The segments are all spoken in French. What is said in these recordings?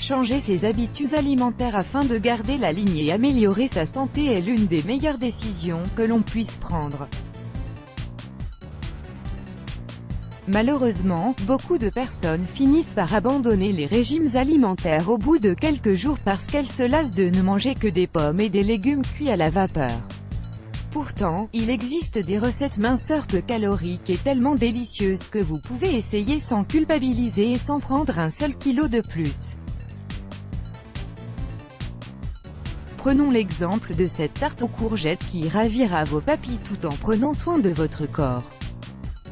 Changer ses habitudes alimentaires afin de garder la ligne et améliorer sa santé est l'une des meilleures décisions que l'on puisse prendre. Malheureusement, beaucoup de personnes finissent par abandonner les régimes alimentaires au bout de quelques jours parce qu'elles se lassent de ne manger que des pommes et des légumes cuits à la vapeur. Pourtant, il existe des recettes minceurs peu caloriques et tellement délicieuses que vous pouvez essayer sans culpabiliser et sans prendre un seul kilo de plus. Prenons l'exemple de cette tarte aux courgettes qui ravira vos papilles tout en prenant soin de votre corps.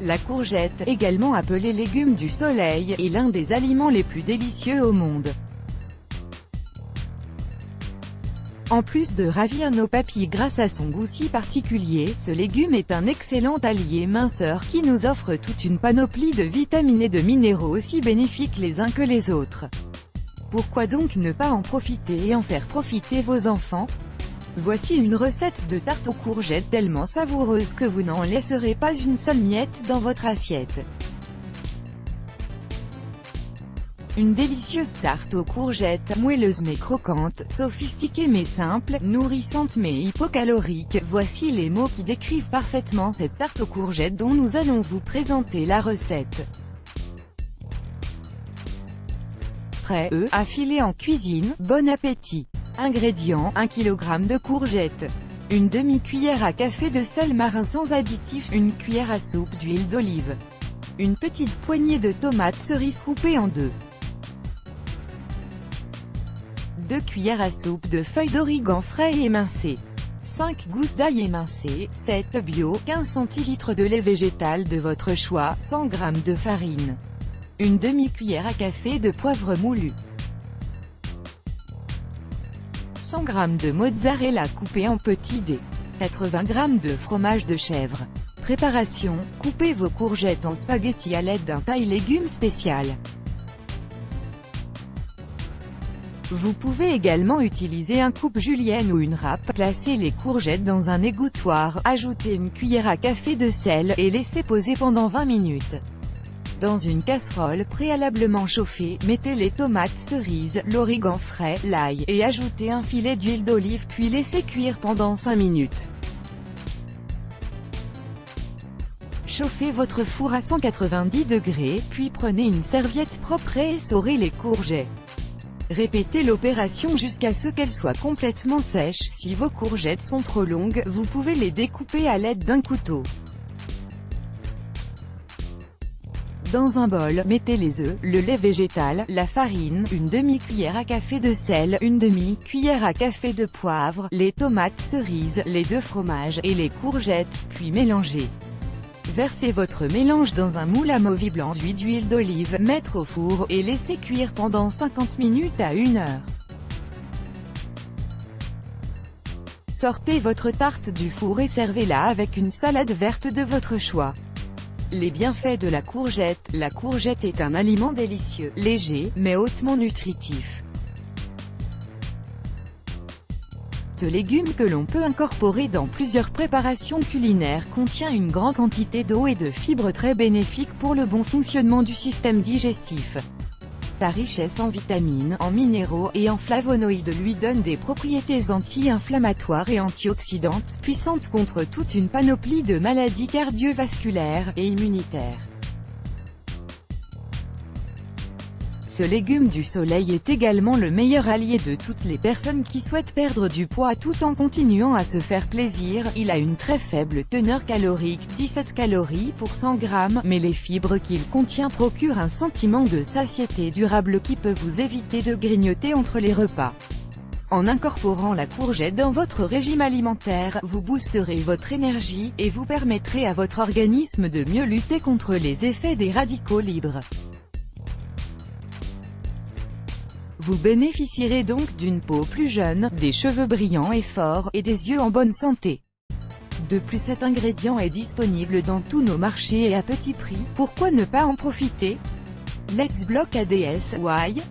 La courgette, également appelée légume du soleil, est l'un des aliments les plus délicieux au monde. En plus de ravir nos papilles grâce à son goût si particulier, ce légume est un excellent allié minceur qui nous offre toute une panoplie de vitamines et de minéraux aussi bénéfiques les uns que les autres. Pourquoi donc ne pas en profiter et en faire profiter vos enfants? Voici une recette de tarte aux courgettes tellement savoureuse que vous n'en laisserez pas une seule miette dans votre assiette. Une délicieuse tarte aux courgettes, moelleuse mais croquante, sophistiquée mais simple, nourrissante mais hypocalorique, voici les mots qui décrivent parfaitement cette tarte aux courgettes dont nous allons vous présenter la recette. Prêt, à filer en cuisine, bon appétit. Ingrédients, 1 kg de courgettes, une demi-cuillère à café de sel marin sans additif, une cuillère à soupe d'huile d'olive, une petite poignée de tomates cerises coupées en deux, 2 cuillères à soupe de feuilles d'origan frais et émincées, 5 gousses d'ail émincées, 7 bio, 15 centilitres de lait végétal de votre choix, 100 g de farine, une demi-cuillère à café de poivre moulu, 100 g de mozzarella coupé en petits dés, 80 g de fromage de chèvre. Préparation, coupez vos courgettes en spaghettis à l'aide d'un taille-légumes spécial. Vous pouvez également utiliser un coupe julienne ou une râpe, placez les courgettes dans un égouttoir, ajoutez une cuillère à café de sel, et laissez poser pendant 20 minutes. Dans une casserole préalablement chauffée, mettez les tomates cerises, l'origan frais, l'ail, et ajoutez un filet d'huile d'olive puis laissez cuire pendant 5 minutes. Chauffez votre four à 190 degrés, puis prenez une serviette propre et essorez les courgettes. Répétez l'opération jusqu'à ce qu'elles soient complètement sèches. Si vos courgettes sont trop longues, vous pouvez les découper à l'aide d'un couteau. Dans un bol, mettez les œufs, le lait végétal, la farine, une demi-cuillère à café de sel, une demi-cuillère à café de poivre, les tomates cerises, les 2 fromages, et les courgettes, puis mélangez. Versez votre mélange dans un moule amovible d'huile d'olive, mettre au four, et laissez cuire pendant 50 minutes à 1 heure. Sortez votre tarte du four et servez-la avec une salade verte de votre choix. Les bienfaits de la courgette est un aliment délicieux, léger, mais hautement nutritif. Ce légume que l'on peut incorporer dans plusieurs préparations culinaires contient une grande quantité d'eau et de fibres très bénéfiques pour le bon fonctionnement du système digestif. Sa richesse en vitamines, en minéraux et en flavonoïdes lui donne des propriétés anti-inflammatoires et antioxydantes, puissantes contre toute une panoplie de maladies cardiovasculaires et immunitaires. Ce légume du soleil est également le meilleur allié de toutes les personnes qui souhaitent perdre du poids tout en continuant à se faire plaisir. Il a une très faible teneur calorique, 17 calories pour 100 g, mais les fibres qu'il contient procurent un sentiment de satiété durable qui peut vous éviter de grignoter entre les repas. En incorporant la courgette dans votre régime alimentaire, vous boosterez votre énergie, et vous permettrez à votre organisme de mieux lutter contre les effets des radicaux libres. Vous bénéficierez donc d'une peau plus jeune, des cheveux brillants et forts, et des yeux en bonne santé. De plus, cet ingrédient est disponible dans tous nos marchés et à petit prix. Pourquoi ne pas en profiter? Let's block ADS, why?